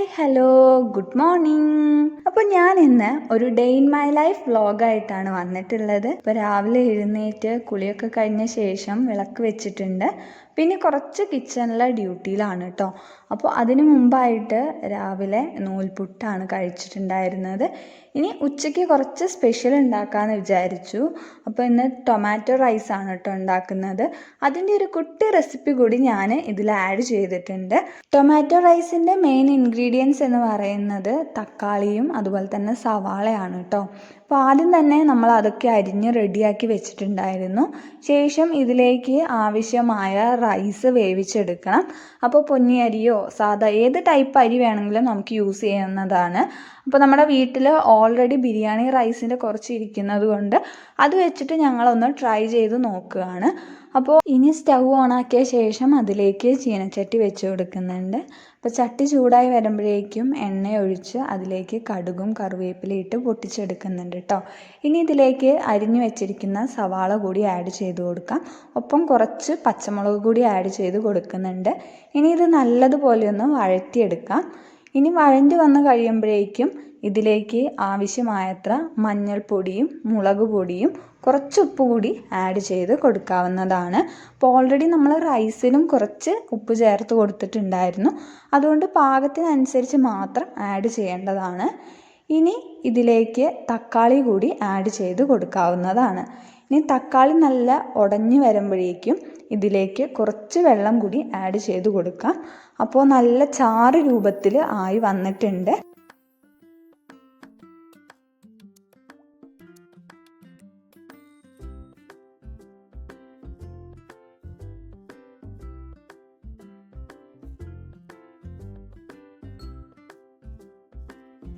Hi hello good morning. അപ്പോൾ ഞാൻ ഇന്ന് ഒരു ഡേ ഇൻ മൈ ലൈഫ് വ്ളോഗായിട്ടാണ് വന്നിട്ടുള്ളത്. ഇപ്പോൾ രാവിലെ എഴുന്നേറ്റ് കുളിയൊക്കെ കഴിഞ്ഞ ശേഷം വിളക്ക് വെച്ചിട്ടുണ്ട്. പിന്നെ കുറച്ച് കിച്ചണിലെ ഡ്യൂട്ടിയിലാണ് കേട്ടോ. അപ്പോൾ അതിന് മുമ്പായിട്ട് രാവിലെ നൂൽപുട്ടാണ് കഴിച്ചിട്ടുണ്ടായിരുന്നത്. ഇനി ഉച്ചയ്ക്ക് കുറച്ച് സ്പെഷ്യൽ ഉണ്ടാക്കാമെന്ന് വിചാരിച്ചു. അപ്പോൾ ഇന്ന് ടൊമാറ്റോ റൈസാണ് കേട്ടോ ഉണ്ടാക്കുന്നത്. അതിൻ്റെ ഒരു കുട്ടി റെസിപ്പി കൂടി ഞാൻ ഇതിൽ ആഡ് ചെയ്തിട്ടുണ്ട്. ടൊമാറ്റോ റൈസിൻ്റെ മെയിൻ ഇൻഗ്രീഡിയൻസ് എന്ന് പറയുന്നത് തക്കാളിയും അതുപോലെ തന്നെ സവാളയാണ് കേട്ടോ. അപ്പോൾ ആദ്യം തന്നെ നമ്മൾ അതൊക്കെ അരിഞ്ഞ് റെഡിയാക്കി വെച്ചിട്ടുണ്ടായിരുന്നു. ശേഷം ഇതിലേക്ക് ആവശ്യമായ റൈസ് വേവിച്ചെടുക്കണം. അപ്പോൾ പൊന്നി അരിയോ സാധാ ഏത് ടൈപ്പ് അരി വേണമെങ്കിലും നമുക്ക് യൂസ് ചെയ്യുന്നതാണ്. അപ്പോൾ നമ്മുടെ വീട്ടിൽ ഓൾറെഡി ബിരിയാണി റൈസിൻ്റെ കുറച്ച് ഇരിക്കുന്നത് കൊണ്ട് അത് വെച്ചിട്ട് ഞങ്ങളൊന്ന് ട്രൈ ചെയ്ത് നോക്കുകയാണ്. അപ്പോൾ ഇനി സ്റ്റൗ ഓണാക്കിയ ശേഷം അതിലേക്ക് ചീനച്ചട്ടി വെച്ച് കൊടുക്കുന്നുണ്ട്. അപ്പോൾ ചട്ടി ചൂടായി വരുമ്പോഴേക്കും എണ്ണ ഒഴിച്ച് അതിലേക്ക് കടുകും കറിവേപ്പിലയും ഇട്ട് പൊട്ടിച്ചെടുക്കുന്നുണ്ട് കേട്ടോ. ഇനി ഇതിലേക്ക് അരിഞ്ഞു വെച്ചിരിക്കുന്ന സവാള കൂടി ആഡ് ചെയ്ത് കൊടുക്കാം. ഒപ്പം കുറച്ച് പച്ചമുളക് കൂടി ആഡ് ചെയ്ത് കൊടുക്കുന്നുണ്ട്. ഇനി ഇത് നല്ലതുപോലെ ഒന്ന് വഴറ്റിയെടുക്കാം. ഇനി വഴഞ്ഞു വന്ന് കഴിയുമ്പോഴേക്കും ഇതിലേക്ക് ആവശ്യമായത്ര മഞ്ഞൾപ്പൊടിയും മുളക് പൊടിയും കുറച്ച് ഉപ്പ് കൂടി ആഡ് ചെയ്ത് കൊടുക്കാവുന്നതാണ്. അപ്പോൾ ഓൾറെഡി നമ്മൾ റൈസിലും കുറച്ച് ഉപ്പ് ചേർത്ത് കൊടുത്തിട്ടുണ്ടായിരുന്നു. അതുകൊണ്ട് പാകത്തിനനുസരിച്ച് മാത്രം ആഡ് ചെയ്യേണ്ടതാണ്. ഇനി ഇതിലേക്ക് തക്കാളി കൂടി ആഡ് ചെയ്ത് കൊടുക്കാവുന്നതാണ്. ഇനി തക്കാളി നല്ല ഉടഞ്ഞു വരുമ്പോഴേക്കും ഇതിലേക്ക് കുറച്ച് വെള്ളം കൂടി ആഡ് ചെയ്ത് കൊടുക്കാം. അപ്പോൾ നല്ല ചാറ് രൂപത്തിൽ ആയി വന്നിട്ടുണ്ട്.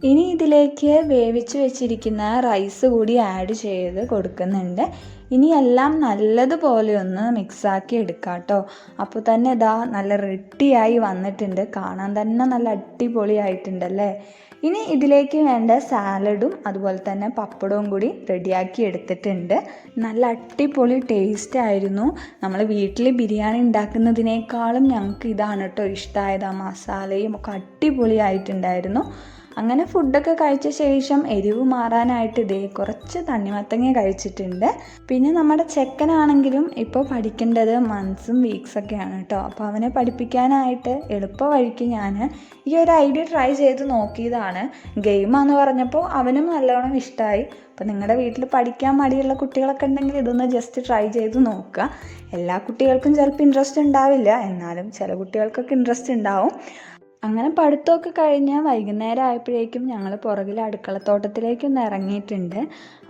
ഇനി ഇതിലേക്ക് വേവിച്ച് വെച്ചിരിക്കുന്ന റൈസ് കൂടി ആഡ് ചെയ്ത് കൊടുക്കുന്നുണ്ട്. ഇനി എല്ലാം നല്ലതുപോലെ ഒന്ന് മിക്സാക്കി എടുക്കാം കേട്ടോ. അപ്പോൾ തന്നെ ഇതാ നല്ല റെഡിയായി വന്നിട്ടുണ്ട്. കാണാൻ തന്നെ നല്ല അടിപൊളിയായിട്ടുണ്ടല്ലേ. ഇനി ഇതിലേക്ക് വേണ്ട സാലഡും അതുപോലെ തന്നെ പപ്പടവും കൂടി റെഡിയാക്കി എടുത്തിട്ടുണ്ട്. നല്ല അടിപൊളി ടേസ്റ്റ് ആയിരുന്നു. നമ്മൾ വീട്ടിൽ ബിരിയാണി ഉണ്ടാക്കുന്നതിനേക്കാളും ഞങ്ങൾക്ക് ഇതാണ് കേട്ടോ ഇഷ്ടമായത്. ആ മസാലയും ഒക്കെ അടിപൊളിയായിട്ടുണ്ടായിരുന്നു. അങ്ങനെ ഫുഡൊക്കെ കഴിച്ച ശേഷം എരിവ് മാറാനായിട്ട് ഇതേ കുറച്ച് തണ്ണിമത്തങ്ങ കഴിച്ചിട്ടുണ്ട്. പിന്നെ നമ്മുടെ ചെക്കനാണെങ്കിലും ഇപ്പോൾ പഠിക്കേണ്ടത് മന്ത്സും വീക്സൊക്കെയാണ് കേട്ടോ. അപ്പോൾ അവനെ പഠിപ്പിക്കാനായിട്ട് എളുപ്പ വഴിക്ക് ഞാൻ ഈ ഒരു ഐഡിയ ട്രൈ ചെയ്ത് നോക്കിയതാണ്. ഗെയിമാണെന്ന് പറഞ്ഞപ്പോൾ അവനും നല്ലോണം ഇഷ്ടമായി. അപ്പോൾ നിങ്ങളുടെ വീട്ടിൽ പഠിക്കാൻ മടിയുള്ള കുട്ടികളൊക്കെ ഉണ്ടെങ്കിൽ ഇതൊന്ന് ജസ്റ്റ് ട്രൈ ചെയ്ത് നോക്കുക. എല്ലാ കുട്ടികൾക്കും ചിലപ്പോൾ ഇൻട്രസ്റ്റ് ഉണ്ടാവില്ല, എന്നാലും ചില കുട്ടികൾക്കൊക്കെ ഇൻട്രസ്റ്റ് ഉണ്ടാവും. അങ്ങനെ പഠിത്തമൊക്കെ കഴിഞ്ഞ് വൈകുന്നേരം ആയപ്പോഴേക്കും ഞങ്ങൾ പുറകിൽ അടുക്കളത്തോട്ടത്തിലേക്കൊന്ന് ഇറങ്ങിയിട്ടുണ്ട്.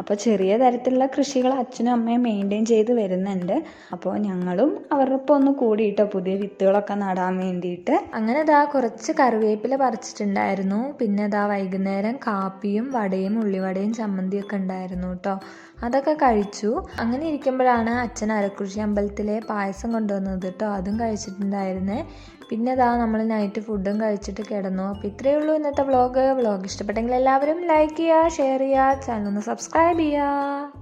അപ്പോൾ ചെറിയ തരത്തിലുള്ള കൃഷികൾ അച്ഛനും അമ്മയും മെയിൻറ്റെയിൻ ചെയ്ത് വരുന്നുണ്ട്. അപ്പോൾ ഞങ്ങളും അവരുടെ ഒപ്പം ഒന്ന് കൂടിയിട്ടോ പുതിയ വിത്തുകളൊക്കെ നടാൻ വേണ്ടിയിട്ട്. അങ്ങനെ ഇതാ കുറച്ച് കറിവേപ്പില പറിച്ചിട്ടുണ്ടായിരുന്നു. പിന്നെ ഇതാ വൈകുന്നേരം കാപ്പിയും വടയും ഉള്ളിവടയും ചമ്മന്തിയൊക്കെ ഉണ്ടായിരുന്നു കേട്ടോ. അതൊക്കെ കഴിച്ചു. അങ്ങനെ ഇരിക്കുമ്പോഴാണ് അച്ഛൻ അരക്കുറിശി അമ്പലത്തിലെ പായസം കൊണ്ടുവന്നത് കേട്ടോ. അതും കഴിച്ചിട്ടുണ്ടായിരുന്നേ. പിന്നെ ഇതാ നമ്മൾ നൈറ്റ് ഫുഡും കഴിച്ചിട്ട് കിടന്നു. അപ്പോൾ ഇത്രയേ ഉള്ളൂ ഇന്നത്തെ വ്ളോഗ്. ഇഷ്ടപ്പെട്ടെങ്കിൽ എല്ലാവരും ലൈക്ക് ചെയ്യുക, ഷെയർ ചെയ്യുക, ചാനൽ ഒന്ന് സബ്സ്ക്രൈബ് ചെയ്യുക.